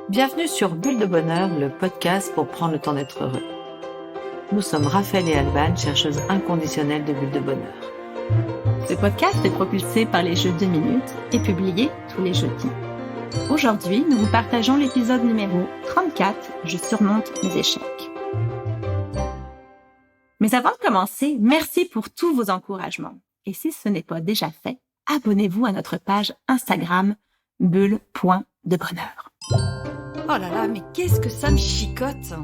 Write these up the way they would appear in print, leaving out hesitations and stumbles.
Bienvenue sur Bulle de Bonheur, le podcast pour prendre le temps d'être heureux. Nous sommes Raphaël et Alban, chercheuses inconditionnelles de Bulle de Bonheur. Ce podcast est propulsé par les Jeux 2 minutes et publié tous les jeudis. Aujourd'hui, nous vous partageons l'épisode numéro 34 « Je surmonte mes échecs ». Mais avant de commencer, merci pour tous vos encouragements. Et si ce n'est pas déjà fait, abonnez-vous à notre page Instagram bulle.debonheur. Oh là là, mais qu'est-ce que ça me chicote!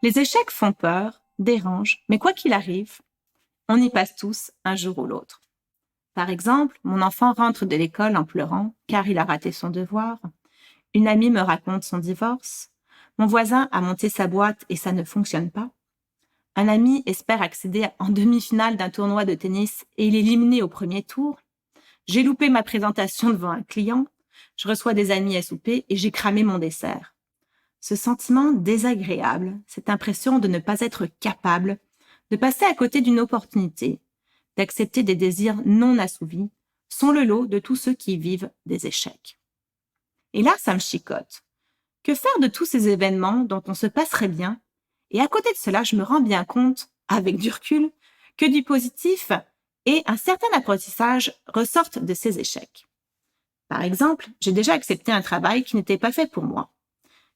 Les échecs font peur, dérangent, mais quoi qu'il arrive, on y passe tous un jour ou l'autre. Par exemple, mon enfant rentre de l'école en pleurant car il a raté son devoir. Une amie me raconte son divorce. Mon voisin a monté sa boîte et ça ne fonctionne pas. Un ami espère accéder en demi-finale d'un tournoi de tennis et il est éliminé au premier tour. J'ai loupé ma présentation devant un client. Je reçois des amis à souper et j'ai cramé mon dessert. Ce sentiment désagréable, cette impression de ne pas être capable, de passer à côté d'une opportunité, d'accepter des désirs non assouvis, sont le lot de tous ceux qui vivent des échecs. Et là, ça me chicote. Que faire de tous ces événements dont on se passerait bien? Et à côté de cela, je me rends bien compte, avec du recul, que du positif et un certain apprentissage ressortent de ces échecs. Par exemple, j'ai déjà accepté un travail qui n'était pas fait pour moi.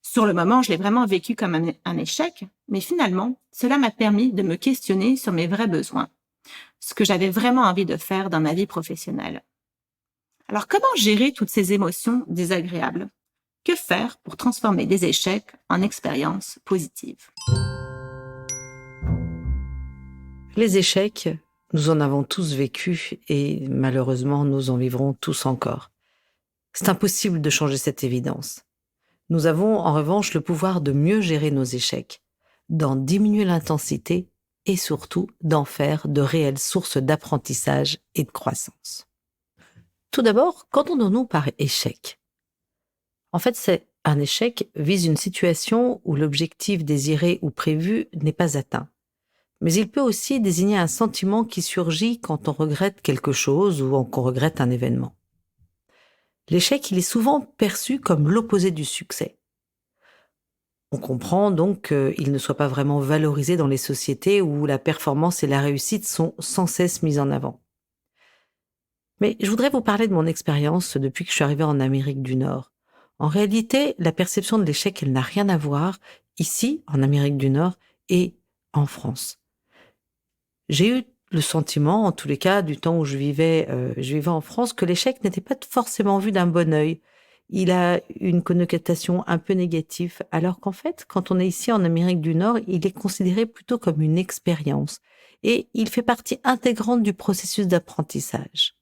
Sur le moment, je l'ai vraiment vécu comme un échec, mais finalement, cela m'a permis de me questionner sur mes vrais besoins, ce que j'avais vraiment envie de faire dans ma vie professionnelle. Alors, comment gérer toutes ces émotions désagréables? Que faire pour transformer des échecs en expériences positives? Les échecs, nous en avons tous vécu et malheureusement, nous en vivrons tous encore. C'est impossible de changer cette évidence. Nous avons en revanche le pouvoir de mieux gérer nos échecs, d'en diminuer l'intensité et surtout d'en faire de réelles sources d'apprentissage et de croissance. Tout d'abord, qu'entendons-nous par échec? En fait, un échec vise une situation où l'objectif désiré ou prévu n'est pas atteint. Mais il peut aussi désigner un sentiment qui surgit quand on regrette quelque chose ou qu'on regrette un événement. L'échec, il est souvent perçu comme l'opposé du succès. On comprend donc qu'il ne soit pas vraiment valorisé dans les sociétés où la performance et la réussite sont sans cesse mises en avant. Mais je voudrais vous parler de mon expérience depuis que je suis arrivée en Amérique du Nord. En réalité, la perception de l'échec, elle n'a rien à voir ici, en Amérique du Nord, et en France. J'ai eu le sentiment, en tous les cas, du temps où je vivais en France, que l'échec n'était pas forcément vu d'un bon œil. Il a une connotation un peu négative, alors qu'en fait, quand on est ici en Amérique du Nord, il est considéré plutôt comme une expérience. Et il fait partie intégrante du processus d'apprentissage.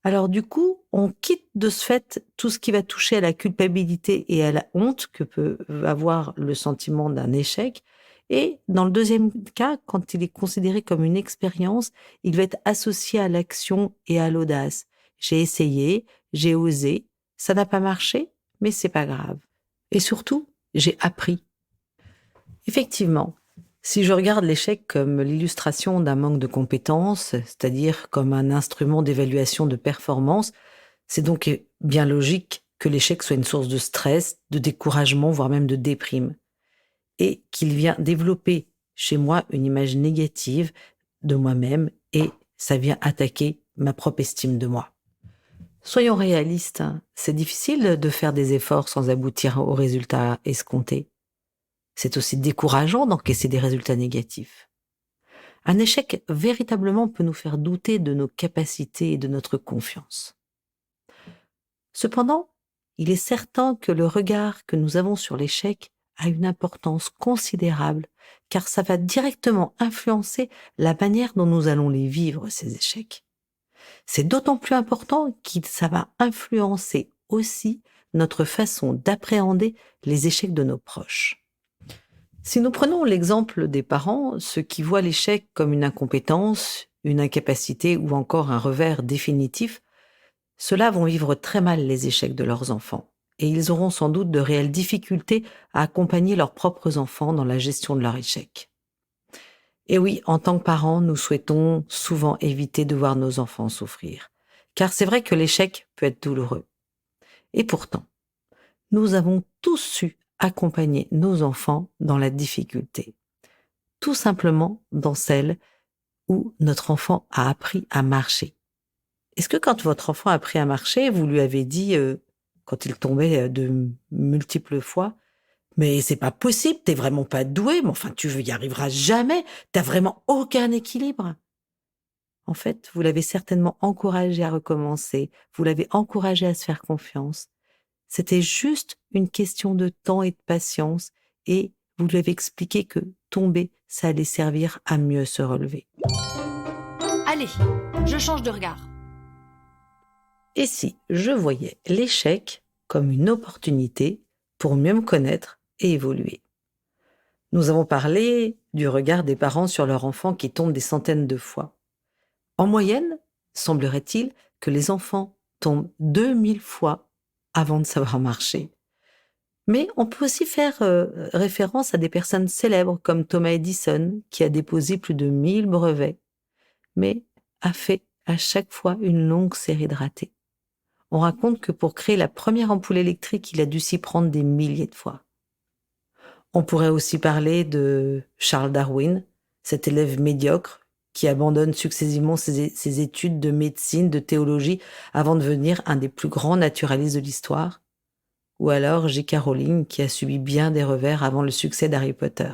Alors du coup, on quitte de ce fait tout ce qui va toucher à la culpabilité et à la honte que peut avoir le sentiment d'un échec. Et dans le deuxième cas, quand il est considéré comme une expérience, il va être associé à l'action et à l'audace. J'ai essayé, j'ai osé, ça n'a pas marché, mais c'est pas grave. Et surtout, j'ai appris. Effectivement, si je regarde l'échec comme l'illustration d'un manque de compétences, c'est-à-dire comme un instrument d'évaluation de performance, c'est donc bien logique que l'échec soit une source de stress, de découragement, voire même de déprime. Et qu'il vient développer chez moi une image négative de moi-même et ça vient attaquer ma propre estime de moi. Soyons réalistes, c'est difficile de faire des efforts sans aboutir aux résultats escomptés. C'est aussi décourageant d'encaisser des résultats négatifs. Un échec véritablement peut nous faire douter de nos capacités et de notre confiance. Cependant, il est certain que le regard que nous avons sur l'échec a une importance considérable, car ça va directement influencer la manière dont nous allons les vivre, ces échecs. C'est d'autant plus important que ça va influencer aussi notre façon d'appréhender les échecs de nos proches. Si nous prenons l'exemple des parents, ceux qui voient l'échec comme une incompétence, une incapacité ou encore un revers définitif, ceux-là vont vivre très mal les échecs de leurs enfants. Et ils auront sans doute de réelles difficultés à accompagner leurs propres enfants dans la gestion de leurs échecs. Et oui, en tant que parents, nous souhaitons souvent éviter de voir nos enfants souffrir. Car c'est vrai que l'échec peut être douloureux. Et pourtant, Nous avons tous su accompagner nos enfants dans la difficulté, tout simplement dans celle où notre enfant a appris à marcher. Est-ce que quand votre enfant a appris à marcher, vous lui avez dit, quand il tombait de multiples fois, mais c'est pas possible, t'es vraiment pas doué, mais enfin tu y arriveras jamais, t'as vraiment aucun équilibre. En fait, vous l'avez certainement encouragé à recommencer, vous l'avez encouragé à se faire confiance. C'était juste une question de temps et de patience, et vous lui avez expliqué que tomber, ça allait servir à mieux se relever. Allez, je change de regard. Et si je voyais l'échec comme une opportunité pour mieux me connaître et évoluer? Nous avons parlé du regard des parents sur leur enfant qui tombe des centaines de fois. En moyenne, semblerait-il que les enfants tombent 2000 fois avant de savoir marcher. Mais on peut aussi faire référence à des personnes célèbres comme Thomas Edison, qui a déposé plus de 1000 brevets, mais a fait à chaque fois une longue série de ratés. On raconte que pour créer la première ampoule électrique, il a dû s'y prendre des milliers de fois. On pourrait aussi parler de Charles Darwin, cet élève médiocre qui abandonne successivement ses études de médecine, de théologie, avant de devenir un des plus grands naturalistes de l'histoire. Ou alors J.K. Rowling, qui a subi bien des revers avant le succès d'Harry Potter.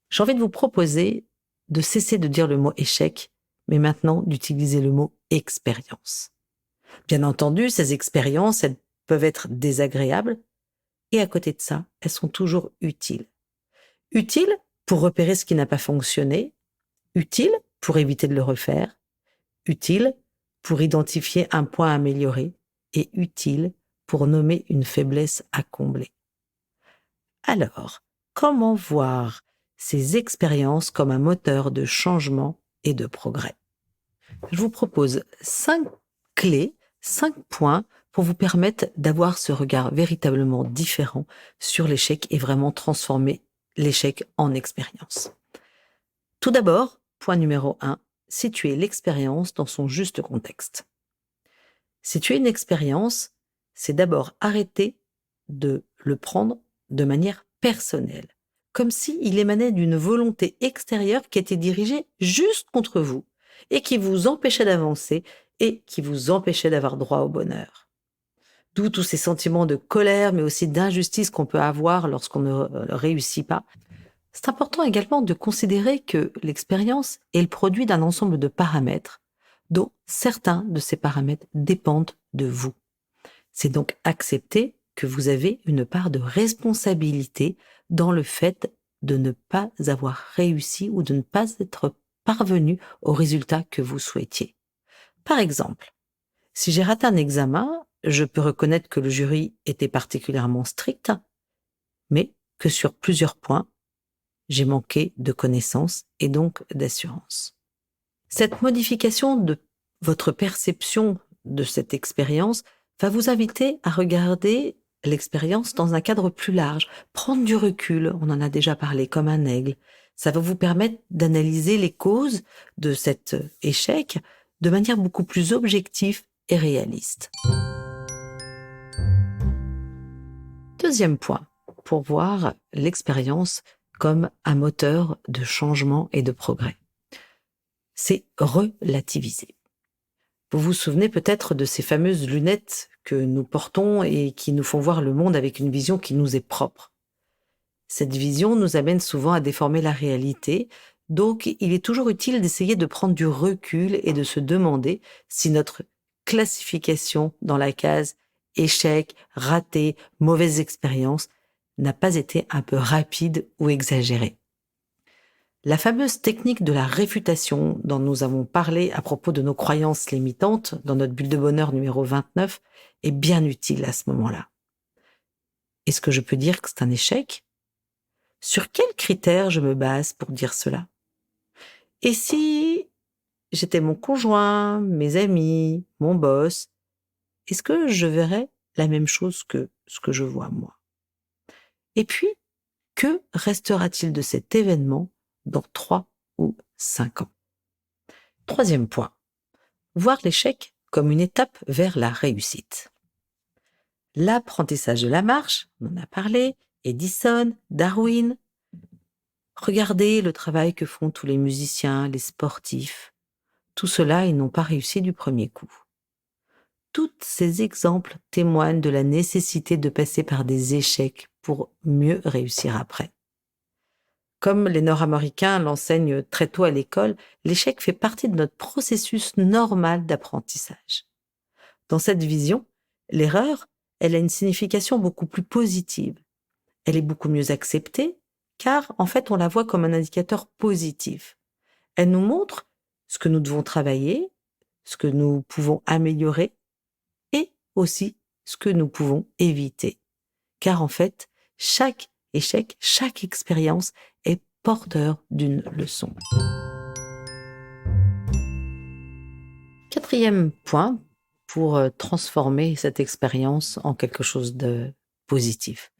J'ai envie de vous proposer de cesser de dire le mot échec, mais maintenant d'utiliser le mot expérience. Bien entendu, ces expériences, elles peuvent être désagréables, et à côté de ça, elles sont toujours utiles. Utiles pour repérer ce qui n'a pas fonctionné, utiles pour éviter de le refaire, utiles pour identifier un point à améliorer, et utiles pour nommer une faiblesse à combler. Alors, comment voir ces expériences comme un moteur de changement et de progrès? Je vous propose 5 clés, 5 points pour vous permettre d'avoir ce regard véritablement différent sur l'échec et vraiment transformer l'échec en expérience. Tout d'abord, point numéro 1, situer l'expérience dans son juste contexte. Situer une expérience, c'est d'abord arrêter de le prendre de manière personnelle, comme s'il émanait d'une volonté extérieure qui était dirigée juste contre vous et qui vous empêchait d'avancer et qui vous empêchait d'avoir droit au bonheur. D'où tous ces sentiments de colère, mais aussi d'injustice qu'on peut avoir lorsqu'on ne réussit pas. C'est important également de considérer que l'expérience est le produit d'un ensemble de paramètres, dont certains de ces paramètres dépendent de vous. C'est donc accepter que vous avez une part de responsabilité dans le fait de ne pas avoir réussi ou de ne pas être parvenu au résultat que vous souhaitiez. Par exemple, si j'ai raté un examen, je peux reconnaître que le jury était particulièrement strict, mais que sur plusieurs points, j'ai manqué de connaissances et donc d'assurance. Cette modification de votre perception de cette expérience va vous inviter à regarder l'expérience dans un cadre plus large, prendre du recul, on en a déjà parlé, comme un aigle. Ça va vous permettre d'analyser les causes de cet échec de manière beaucoup plus objective et réaliste. Deuxième point, pour voir l'expérience comme un moteur de changement et de progrès. C'est relativiser. Vous vous souvenez peut-être de ces fameuses lunettes que nous portons et qui nous font voir le monde avec une vision qui nous est propre. Cette vision nous amène souvent à déformer la réalité, donc il est toujours utile d'essayer de prendre du recul et de se demander si notre classification dans la case échec, raté, mauvaise expérience n'a pas été un peu rapide ou exagérée. La fameuse technique de la réfutation dont nous avons parlé à propos de nos croyances limitantes dans notre bulle de bonheur numéro 29 est bien utile à ce moment-là. Est-ce que je peux dire que c'est un échec? Sur quels critères je me base pour dire cela? Et si j'étais mon conjoint, mes amis, mon boss, est-ce que je verrais la même chose que ce que je vois moi? Et puis, que restera-t-il de cet événement dans 3 ou 5 ans? Troisième point, voir l'échec comme une étape vers la réussite. L'apprentissage de la marche, on en a parlé, Edison, Darwin. Regardez le travail que font tous les musiciens, les sportifs. Tout cela, ils n'ont pas réussi du premier coup. Tous ces exemples témoignent de la nécessité de passer par des échecs pour mieux réussir après. Comme les Nord-Américains l'enseignent très tôt à l'école, l'échec fait partie de notre processus normal d'apprentissage. Dans cette vision, l'erreur, elle a une signification beaucoup plus positive. Elle est beaucoup mieux acceptée, car en fait, on la voit comme un indicateur positif. Elle nous montre ce que nous devons travailler, ce que nous pouvons améliorer, et aussi ce que nous pouvons éviter. Car en fait, chaque échec, chaque expérience est porteur d'une leçon. Quatrième point pour transformer cette expérience en quelque chose de positif,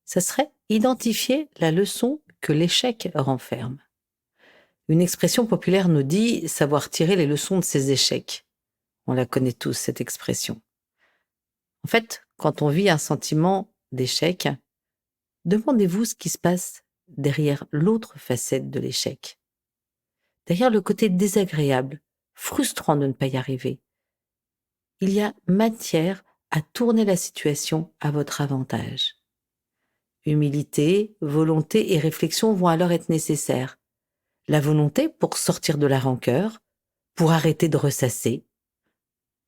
ça serait identifier la leçon que l'échec renferme. Une expression populaire nous dit savoir tirer les leçons de ses échecs. On la connaît tous, cette expression. En fait, quand on vit un sentiment d'échec, demandez-vous ce qui se passe derrière l'autre facette de l'échec. Derrière le côté désagréable, frustrant de ne pas y arriver. Il y a matière à tourner la situation à votre avantage. Humilité, volonté et réflexion vont alors être nécessaires. La volonté pour sortir de la rancœur, pour arrêter de ressasser.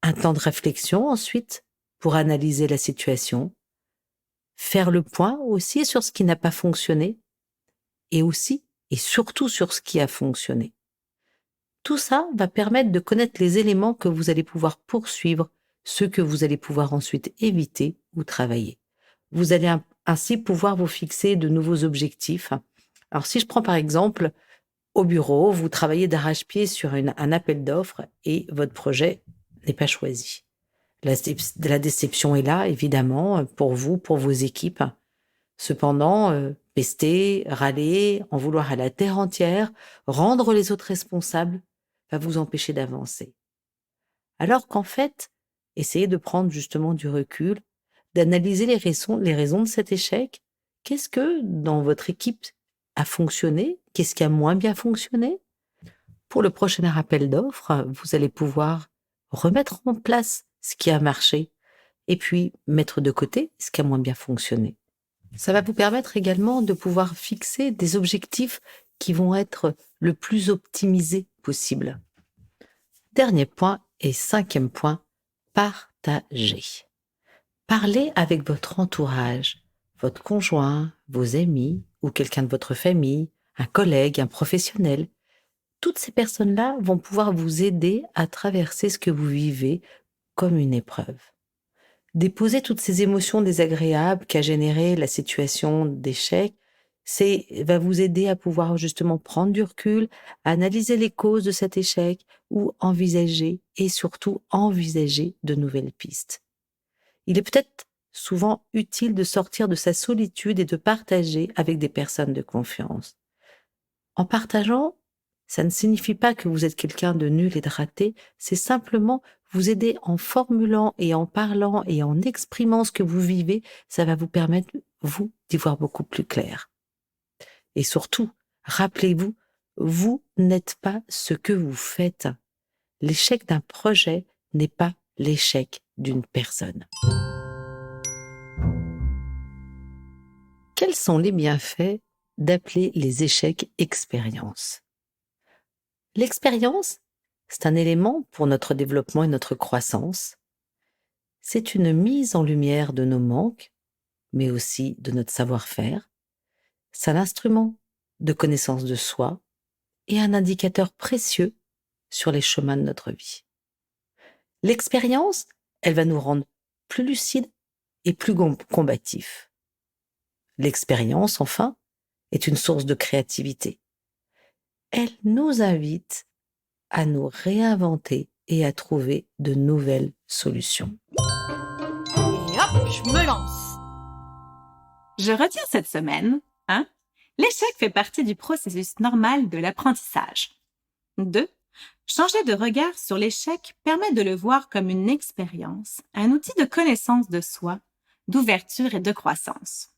Un temps de réflexion ensuite pour analyser la situation. Faire le point aussi sur ce qui n'a pas fonctionné et aussi et surtout sur ce qui a fonctionné. Tout ça va permettre de connaître les éléments que vous allez pouvoir poursuivre, ceux que vous allez pouvoir ensuite éviter ou travailler. Vous allez ainsi pouvoir vous fixer de nouveaux objectifs. Alors si je prends par exemple au bureau, vous travaillez d'arrache-pied sur un appel d'offres et votre projet n'est pas choisi. La déception est là, évidemment, pour vous, pour vos équipes. Cependant, pester, râler, en vouloir à la terre entière, rendre les autres responsables, va vous empêcher d'avancer. Alors qu'en fait, essayez de prendre justement du recul, d'analyser les raisons de cet échec. Qu'est-ce que, dans votre équipe, a fonctionné? Qu'est-ce qui a moins bien fonctionné? Pour le prochain appel d'offres, vous allez pouvoir remettre en place ce qui a marché et puis mettre de côté ce qui a moins bien fonctionné. Ça va vous permettre également de pouvoir fixer des objectifs qui vont être le plus optimisés possible. Dernier point et cinquième point, partager. Parlez avec votre entourage, votre conjoint, vos amis ou quelqu'un de votre famille, un collègue, un professionnel. Toutes ces personnes-là vont pouvoir vous aider à traverser ce que vous vivez comme une épreuve. Déposer toutes ces émotions désagréables qu'a généré la situation d'échec, va vous aider à pouvoir justement prendre du recul, analyser les causes de cet échec ou envisager et surtout envisager de nouvelles pistes. Il est peut-être souvent utile de sortir de sa solitude et de partager avec des personnes de confiance. En partageant, ça ne signifie pas que vous êtes quelqu'un de nul et de raté, c'est simplement vous aider en formulant et en parlant et en exprimant ce que vous vivez, ça va vous permettre, vous, d'y voir beaucoup plus clair. Et surtout, rappelez-vous, vous n'êtes pas ce que vous faites. L'échec d'un projet n'est pas l'échec d'une personne. Quels sont les bienfaits d'appeler les échecs expériences? L'expérience, c'est un élément pour notre développement et notre croissance. C'est une mise en lumière de nos manques, mais aussi de notre savoir-faire. C'est un instrument de connaissance de soi et un indicateur précieux sur les chemins de notre vie. L'expérience, elle va nous rendre plus lucides et plus combatifs. L'expérience, enfin, est une source de créativité. Elle nous invite à nous réinventer et à trouver de nouvelles solutions. Et hop, je me lance. Je retiens cette semaine, 1. L'échec fait partie du processus normal de l'apprentissage. 2. Changer de regard sur l'échec permet de le voir comme une expérience, un outil de connaissance de soi, d'ouverture et de croissance.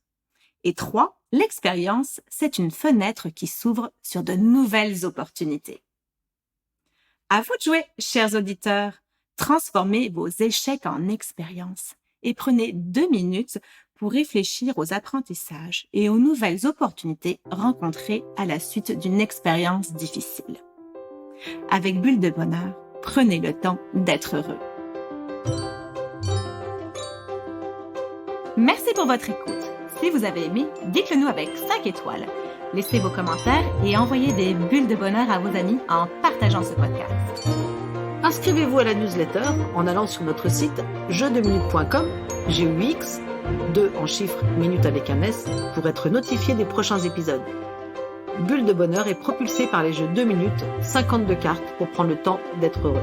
Et 3, l'expérience, c'est une fenêtre qui s'ouvre sur de nouvelles opportunités. À vous de jouer, chers auditeurs. Transformez vos échecs en expérience et prenez 2 minutes pour réfléchir aux apprentissages et aux nouvelles opportunités rencontrées à la suite d'une expérience difficile. Avec Bulle de Bonheur, prenez le temps d'être heureux. Merci pour votre écoute. Si vous avez aimé, dites-le nous avec 5 étoiles. Laissez vos commentaires et envoyez des bulles de bonheur à vos amis en partageant ce podcast. Inscrivez-vous à la newsletter en allant sur notre site jeux2minutes.com, GUX, 2 en chiffres, minutes avec un S, pour être notifié des prochains épisodes. Bulle de Bonheur est propulsé par les jeux 2 minutes, 52 cartes pour prendre le temps d'être heureux.